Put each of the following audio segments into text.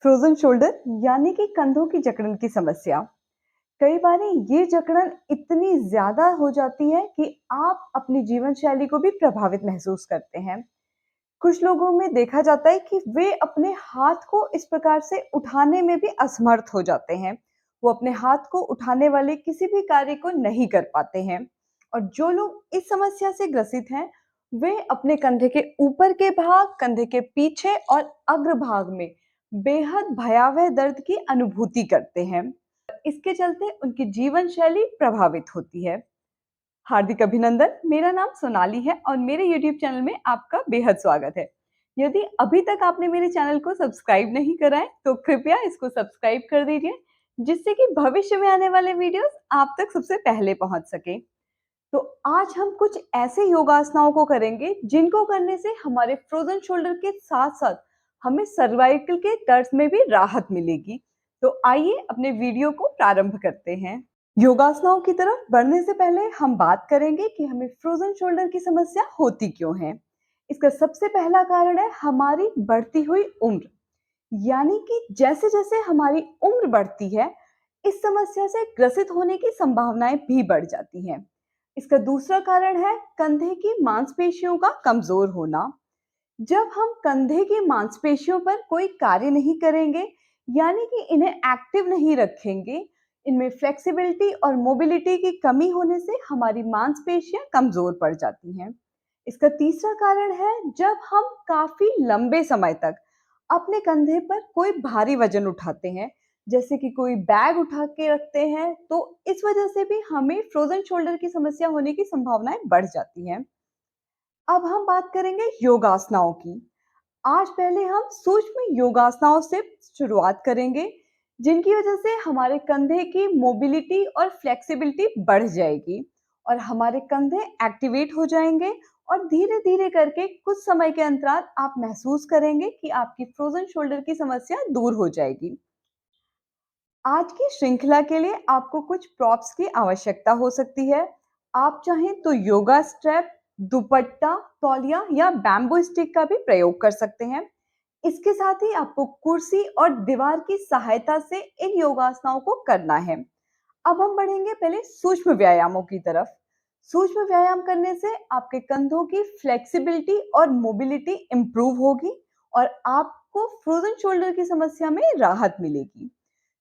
Frozen shoulder यानी कि कंधों की जकड़न की समस्या। कई बार ये जकड़न इतनी ज्यादा हो जाती है कि आप अपनी जीवन शैली को भी प्रभावित महसूस करते हैं। कुछ लोगों में देखा जाता है कि वे अपने हाथ को इस प्रकार से उठाने में भी असमर्थ हो जाते हैं। वो अपने हाथ को उठाने वाले किसी भी कार्य को नहीं कर पाते हैं। और जो लोग इस समस्या से ग्रसित हैं, वे अपने कंधे के ऊपर के भाग, कंधे के पीछे और अग्रभाग में बेहद भयावह दर्द की अनुभूति करते हैं। इसके चलते उनकी जीवन शैली प्रभावित होती है। हार्दिक अभिनंदन, मेरा नाम सोनाली है और मेरे YouTube चैनल में आपका बेहद स्वागत है। यदि अभी तक आपने मेरे चैनल को सब्सक्राइब नहीं करा है, तो कृपया इसको सब्सक्राइब कर दीजिए, जिससे कि भविष्य में आने वाले वीडियोस आप तक सबसे पहले पहुंच सके। तो आज हम कुछ ऐसे योगासनाओं को करेंगे जिनको करने से हमारे फ्रोजन शोल्डर के साथ-साथ हमें सर्वाइकल के दर्द में भी राहत मिलेगी। तो आइए अपने वीडियो को प्रारंभ करते हैं। योगासनाओं की तरफ बढ़ने से पहले हम बात करेंगे कि हमें फ्रोजन शोल्डर की समस्या होती क्यों है। इसका सबसे पहला कारण है हमारी बढ़ती हुई उम्र, यानी कि जैसे-जैसे हमारी उम्र बढ़ती है, इस समस्या से ग्रसित होने की संभावनाएं भी बढ़ जाती हैं। इसका दूसरा कारण है कंधे की मांसपेशियों का कमजोर होना। जब हम कंधे की मांसपेशियों पर कोई कार्य नहीं करेंगे, यानी कि इन्हें एक्टिव नहीं रखेंगे, इनमें फ्लेक्सिबिलिटी और मोबिलिटी की कमी होने से हमारी मांसपेशियां कमजोर पड़ जाती हैं। इसका तीसरा कारण है जब हम काफी लंबे समय तक अपने कंधे पर कोई भारी वजन उठाते हैं, जैसे कि कोई बैग उठा के रखते हैं, तो इस वजह से भी हमें फ्रोजन शोल्डर की समस्या होने की संभावनाएं बढ़ जाती हैं। अब हम बात करेंगे योगासनाओं की। आज पहले हम सूक्ष्म योगासनाओं से शुरुआत करेंगे, जिनकी वजह से हमारे कंधे की मोबिलिटी और फ्लेक्सिबिलिटी बढ़ जाएगी और हमारे कंधे एक्टिवेट हो जाएंगे। और धीरे धीरे करके कुछ समय के अंतराल आप महसूस करेंगे कि आपकी फ्रोजन शोल्डर की समस्या दूर हो जाएगी। आज की श्रृंखला के लिए आपको कुछ प्रॉप्स की आवश्यकता हो सकती है। आप चाहें तो योगा स्ट्रैप, दुपट्टा, तौलिया या बैम्बू स्टिक का भी प्रयोग कर सकते हैं। इसके साथ ही आपको कुर्सी और दीवार की सहायता से इन योगासनाओं को करना है। अब हम बढ़ेंगे पहले सूक्ष्म व्यायामों की तरफ। सूक्ष्म व्यायाम करने से आपके कंधों की फ्लेक्सिबिलिटी और मोबिलिटी इंप्रूव होगी और आपको फ्रोजन शोल्डर की समस्या में राहत मिलेगी।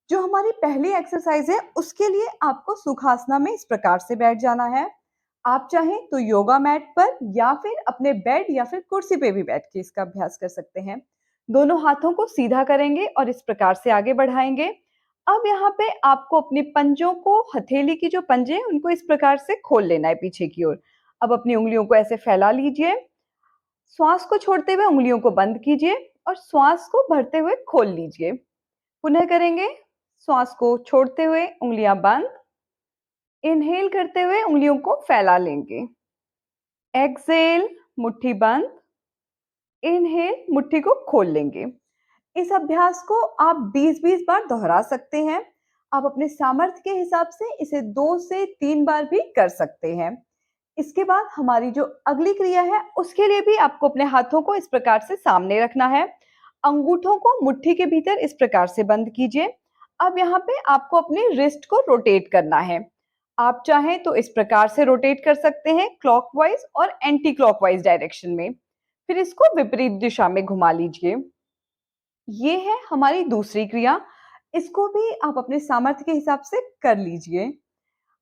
जो हमारी पहली एक्सरसाइज है, उसके लिए आपको सुखासना में इस प्रकार से बैठ जाना है। आप चाहें तो योगा मैट पर या फिर अपने बेड या फिर कुर्सी पे भी बैठ के इसका अभ्यास कर सकते हैं। दोनों हाथों को सीधा करेंगे और इस प्रकार से आगे बढ़ाएंगे। अब यहाँ पे आपको अपने पंजों को, हथेली की जो पंजे हैं, उनको इस प्रकार से खोल लेना है पीछे की ओर। अब अपनी उंगलियों को ऐसे फैला लीजिए। श्वास को छोड़ते हुए उंगलियों को बंद कीजिए और श्वास को भरते हुए खोल लीजिए। पुनः करेंगे। श्वास को छोड़ते हुए उंगलियां बंद, इनहेल करते हुए उंगलियों को फैला लेंगे। एक्सहेल, मुट्ठी बंद, इनहेल, मुट्ठी को खोल लेंगे। इस अभ्यास को आप 20-20 बार दोहरा सकते हैं। आप अपने सामर्थ्य के हिसाब से इसे 2 से 3 बार भी कर सकते हैं। इसके बाद हमारी जो अगली क्रिया है, उसके लिए भी आपको अपने हाथों को इस प्रकार से सामने रखना है। अंगूठों को मुट्ठी के भीतर इस प्रकार से बंद कीजिए। अब यहाँ पे आपको अपने रिस्ट को रोटेट करना है। आप चाहें तो इस प्रकार से रोटेट कर सकते हैं, क्लॉकवाइज और एंटी क्लॉकवाइज डायरेक्शन में। फिर इसको विपरीत दिशा में घुमा लीजिए। ये है हमारी दूसरी क्रिया। इसको भी आप अपने सामर्थ्य के हिसाब से कर लीजिए।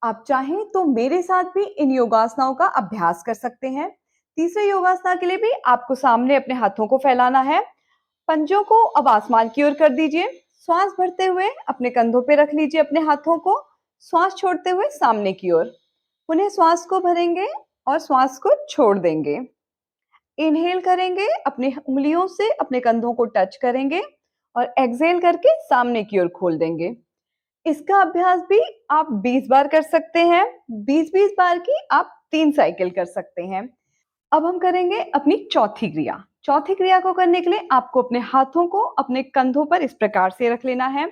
आप चाहें तो मेरे साथ भी इन योगासनाओं का अभ्यास कर सकते हैं। तीसरे योगासना के लिए भी आपको सामने अपने हाथों को फैलाना है। पंजों को अब आसमान की ओर कर दीजिए। श्वास भरते हुए अपने कंधों पे रख लीजिए अपने हाथों को। श्वास छोड़ते हुए सामने की ओर। पुनः श्वास को भरेंगे और श्वास को छोड़ देंगे। इनहेल करेंगे, अपनी उंगलियों से अपने कंधों को टच करेंगे और एक्सहेल करके सामने की ओर खोल देंगे। इसका अभ्यास भी आप 20 बार कर सकते हैं। 20-20 बार की आप 3 साइकिल कर सकते हैं। अब हम करेंगे अपनी चौथी क्रिया। चौथी क्रिया को करने के लिए आपको अपने हाथों को अपने कंधों पर इस प्रकार से रख लेना है।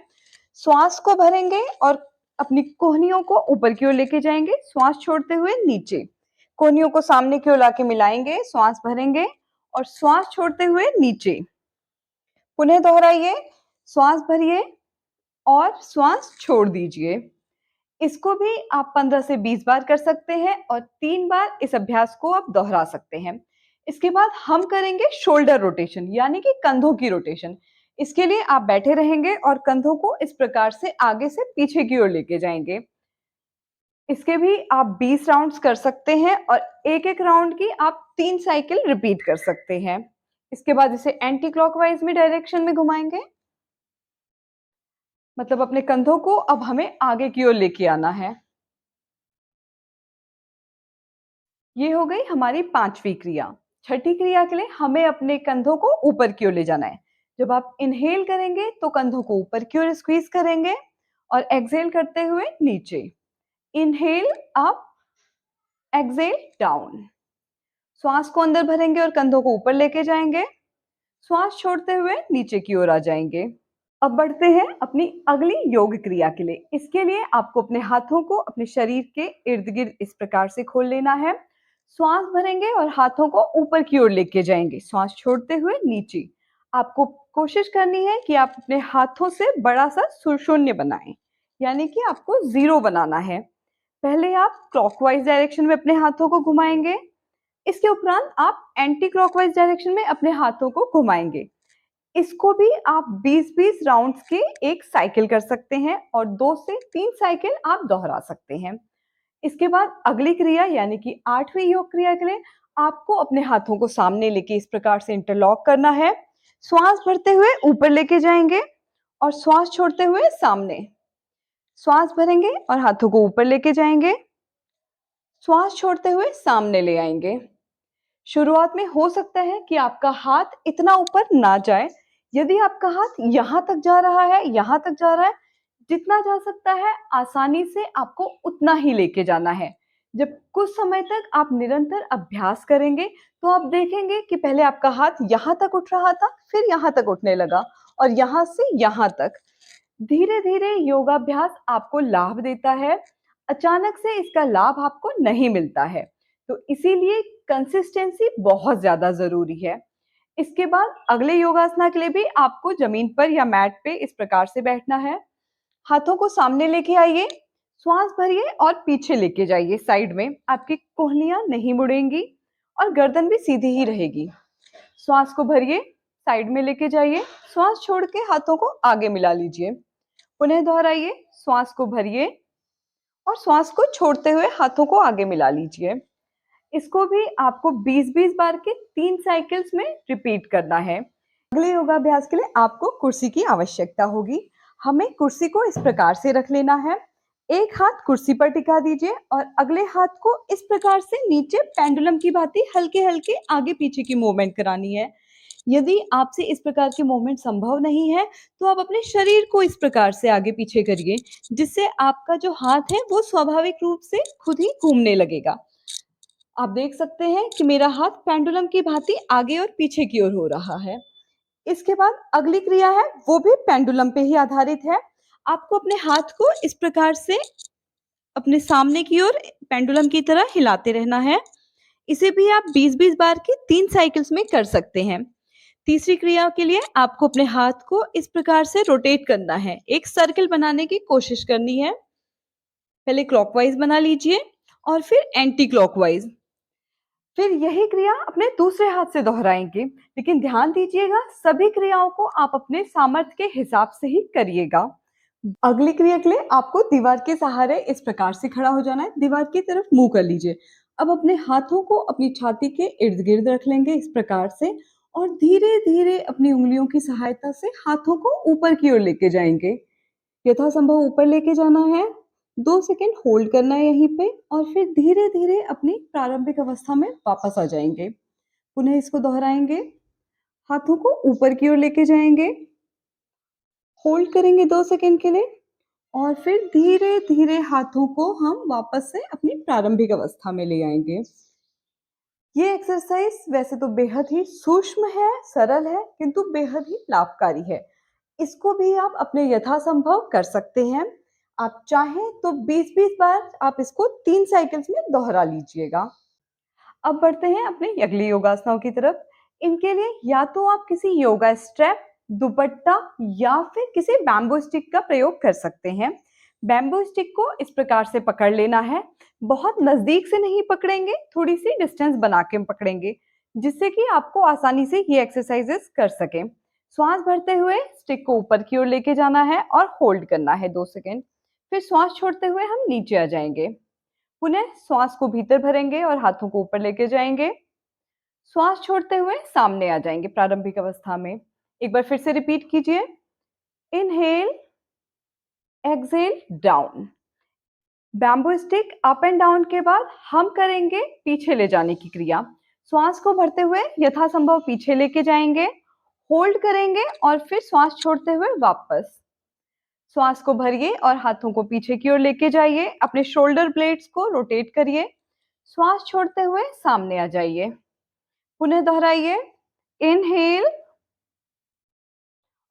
श्वास को भरेंगे और अपनी कोहनियों को ऊपर की ओर लेके जाएंगे, श्वास छोड़ते हुए नीचे। कोहनियों को सामने की ओर लाके मिलाएंगे, श्वास भरेंगे और श्वास छोड़ते हुए नीचे। पुनः दोहराइए। श्वास भरिए और श्वास छोड़ दीजिए। इसको भी आप 15 से 20 बार कर सकते हैं और 3 बार इस अभ्यास को आप दोहरा सकते हैं। इसके बाद हम करेंगे शोल्डर रोटेशन यानी कि कंधों की रोटेशन। इसके लिए आप बैठे रहेंगे और कंधों को इस प्रकार से आगे से पीछे की ओर लेके जाएंगे। इसके भी आप 20 राउंड्स कर सकते हैं और एक-एक राउंड की आप 3 साइकिल रिपीट कर सकते हैं। इसके बाद इसे एंटी क्लॉकवाइज में डायरेक्शन में घुमाएंगे। मतलब अपने कंधों को अब हमें आगे की ओर लेके आना है। ये हो गई हमारी 5वीं क्रिया। छठी क्रिया के लिए हमें अपने कंधों को ऊपर की ओर ले जाना है। जब आप इनहेल करेंगे तो कंधों को ऊपर की ओर स्क्वीज करेंगे और एक्सहेल करते हुए नीचे। Inhale up, exhale down. श्वास को अंदर भरेंगे और कंधों को ऊपर लेके जाएंगे। श्वास छोड़ते हुए नीचे की ओर आ जाएंगे। अब बढ़ते हैं अपनी अगली योग क्रिया के लिए। इसके लिए आपको अपने हाथों को अपने शरीर के इर्द गिर्द इस प्रकार से खोल लेना है। श्वास भरेंगे और हाथों को ऊपर की ओर लेके जाएंगे, श्वास छोड़ते हुए नीचे। आपको कोशिश करनी है कि आप अपने हाथों से बड़ा सा शून्य बनाएं, यानी कि आपको 0 बनाना है। पहले आप क्लॉकवाइज डायरेक्शन में अपने हाथों को घुमाएंगे। इसके उपरांत आप एंटी क्लॉकवाइज डायरेक्शन में अपने हाथों को घुमाएंगे। इसको भी आप 20-20 राउंड्स के एक साइकिल कर सकते हैं और 2 से 3 साइकिल आप दोहरा सकते हैं। इसके बाद अगली क्रिया यानी कि 8वीं योग क्रिया के लिए आपको अपने हाथों को सामने लेके इस प्रकार से इंटरलॉक करना है। श्वास भरते हुए ऊपर लेके जाएंगे और श्वास छोड़ते हुए सामने। श्वास भरेंगे और हाथों को ऊपर लेके जाएंगे, श्वास छोड़ते हुए सामने ले आएंगे। शुरुआत में हो सकता है कि आपका हाथ इतना ऊपर ना जाए। यदि आपका हाथ यहाँ तक जा रहा है, यहाँ तक जा रहा है, जितना जा सकता है आसानी से आपको उतना ही लेके जाना है। जब कुछ समय तक आप निरंतर अभ्यास करेंगे तो आप देखेंगे कि पहले आपका हाथ यहाँ तक उठ रहा था, फिर यहाँ तक उठने लगा और यहाँ से यहाँ तक। धीरे-धीरे योगाभ्यास आपको लाभ देता है। अचानक से इसका लाभ आपको नहीं मिलता है। तो इसीलिए कंसिस्टेंसी बहुत ज़्यादा ज़रूरी है। इसके बाद अगले योगासना के लिए भी आपको ज़मीन पर या मैट पे इस प्रकार से बैठना है। हाथों को सामने लेके आइए, श्वास भरिए और पीछे लेके जाइए साइड में। आपकी कोहनियाँ नहीं मुड़ेंगी और गर्दन भी सीधी ही रहेगी। श्वास को भरिए, साइड में लेके जाइए, श्वास छोड़ के हाथों को आगे मिला लीजिए। पुनः दोहराइए, श्वास को भरिए और श्वास को छोड़ते हुए हाथों को आगे मिला लीजिए। इसको भी आपको 20-20 बार के 3 साइकिल्स में रिपीट करना है। अगले योगाभ्यास के लिए आपको कुर्सी की आवश्यकता होगी। हमें कुर्सी को इस प्रकार से रख लेना है। एक हाथ कुर्सी पर टिका दीजिए और अगले हाथ को इस प्रकार से नीचे पेंडुलम की भांति हल्के-हल्के आगे पीछे की मूवमेंट करानी है। यदि आपसे इस प्रकार की मूवमेंट संभव नहीं है, तो आप अपने शरीर को इस प्रकार से आगे पीछे करिए, जिससे आपका जो हाथ है वो स्वाभाविक रूप से खुद ही घूमने लगेगा। आप देख सकते हैं कि मेरा हाथ पेंडुलम की भांति आगे और पीछे की ओर हो रहा है। इसके बाद अगली क्रिया है, वो भी पेंडुलम पे ही आधारित है। आपको अपने हाथ को इस प्रकार से अपने सामने की ओर पेंडुलम की तरह हिलाते रहना है। इसे भी आप 20-20 बार की 3 साइकिल्स में कर सकते हैं। तीसरी क्रिया के लिए आपको अपने हाथ को इस प्रकार से रोटेट करना है। एक सर्कल बनाने की कोशिश करनी है। पहले क्लॉकवाइज बना लीजिए और फिर एंटी क्लॉकवाइज। फिर यही क्रिया अपने दूसरे हाथ से दोहराएंगे, लेकिन ध्यान दीजिएगा सभी क्रियाओं को आप अपने सामर्थ्य के हिसाब से ही करिएगा। अगली क्रिया के लिए आपको दीवार के सहारे इस प्रकार से खड़ा हो जाना है। दीवार की तरफ मुंह कर लीजिए। अब अपने हाथों को अपनी छाती के इर्द गिर्द रख लेंगे इस प्रकार से और धीरे धीरे अपनी उंगलियों की सहायता से हाथों को ऊपर की ओर लेके जाएंगे। यथासंभव ऊपर लेके जाना है। 2 सेकंड होल्ड करना है यहीं पे और फिर धीरे धीरे अपनी प्रारंभिक अवस्था में वापस आ जाएंगे। पुनः इसको दोहराएंगे। हाथों को ऊपर की ओर लेके जाएंगे, होल्ड करेंगे 2 सेकंड के लिए और फिर धीरे धीरे हाथों को हम वापस से अपनी प्रारंभिक अवस्था में ले आएंगे। ये एक्सरसाइज वैसे तो बेहद ही सूक्ष्म है, सरल है, किंतु बेहद ही लाभकारी है। इसको भी आप अपने यथासंभव कर सकते हैं। आप चाहें तो 20-20 बार आप इसको 3 साइकिल्स में दोहरा लीजिएगा। अब बढ़ते हैं अपने अगली योगासनाओं की तरफ। इनके लिए या तो आप किसी योगा स्ट्रेप दुपट्टा या फिर किसी बैम्बू स्टिक का प्रयोग कर सकते हैं। बैम्बू स्टिक को इस प्रकार से पकड़ लेना है, बहुत नज़दीक से नहीं पकड़ेंगे, थोड़ी-सी डिस्टेंस बना के पकड़ेंगे, जिससे कि आपको आसानी से ये एक्सरसाइज़ेज़ कर सकें। श्वास भरते हुए स्टिक को ऊपर की ओर लेके जाना है और होल्ड करना है 2 सेकंड। फिर श्वास छोड़ते हुए हम नीचे आ जाएँगे। पुनः श्वास को भीतर भरेंगे और हाथों को ऊपर लेके जाएँगे। श्वास छोड़ते हुए सामने आ जाएँगे प्रारंभिक अवस्था में। एक बार फिर से रिपीट कीजिए। Inhale, exhale, down. Bamboo stick up and down के बाद हम करेंगे पीछे ले जाने की क्रिया। श्वास को भरते हुए यथासंभव पीछे लेके जाएँगे, होल्ड करेंगे और फिर श्वास छोड़ते हुए वापस। श्वास को भरिए और हाथों को पीछे की ओर लेके जाइए, अपने शोल्डर ब्लेड्स को रोटेट करिए। श्वास छोड़ते हुए सामने आ जाइए। पुनः दोहराइए। इनहेल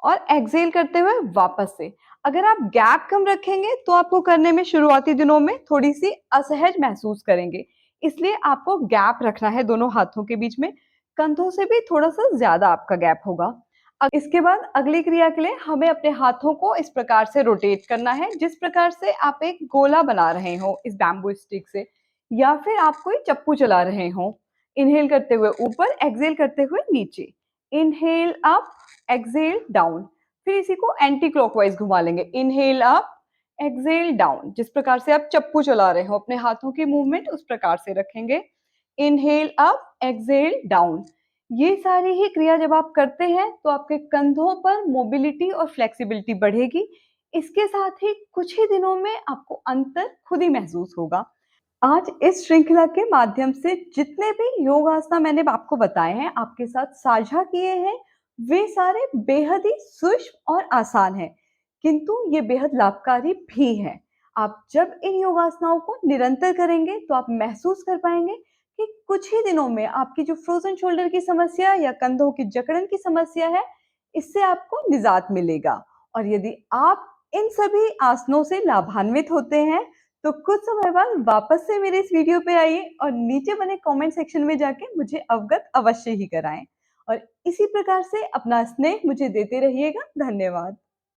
और एक्सहेल करते हुए वापस से। अगर आप गैप कम रखेंगे तो आपको करने में शुरुआती दिनों में थोड़ी-सी असहज महसूस करेंगे। इसलिए आपको गैप रखना है दोनों हाथों के बीच में, कंधों से भी थोड़ा-सा ज़्यादा आपका गैप होगा। इसके बाद अगली क्रिया के लिए हमें अपने हाथों को इस प्रकार से रोटेट करना है, जिस प्रकार से आप एक गोला बना रहे हो इस बैम्बू स्टिक से, या फिर आप कोई चप्पू चला रहे हो। इनहेल करते हुए ऊपर, एक्सहेल करते हुए नीचे। Inhale up, exhale down. फिर इसी को एंटी क्लॉकवाइज घुमा लेंगे। Inhale up, exhale down. जिस प्रकार से आप चप्पू चला रहे हो, अपने हाथों की मूवमेंट उस प्रकार से रखेंगे। Inhale up, exhale down. ये सारी ही क्रिया जब आप करते हैं तो आपके कंधों पर मोबिलिटी और फ्लेक्सिबिलिटी बढ़ेगी। इसके साथ ही कुछ ही दिनों में आपको अंतर खुद ही महसूस होगा। आज इस श्रृंखला के माध्यम से जितने भी योगासना मैंने आपको बताए हैं, आपके साथ साझा किए हैं, वे सारे बेहद ही सूक्ष्म और आसान हैं, किंतु ये बेहद लाभकारी भी हैं। आप जब इन योगासनाओं को निरंतर करेंगे तो आप महसूस कर पाएंगे कि कुछ ही दिनों में आपकी जो फ्रोजन शोल्डर की समस्या या कंधों की जकड़न की समस्या है, इससे आपको निजात मिलेगा। और यदि आप इन सभी आसनों से लाभान्वित होते हैं तो कुछ समय बाद वापस से मेरे इस वीडियो पे आइए और नीचे बने कमेंट सेक्शन में जाके मुझे अवगत अवश्य ही कराएं। और इसी प्रकार से अपना स्नेह मुझे देते रहिएगा। धन्यवाद।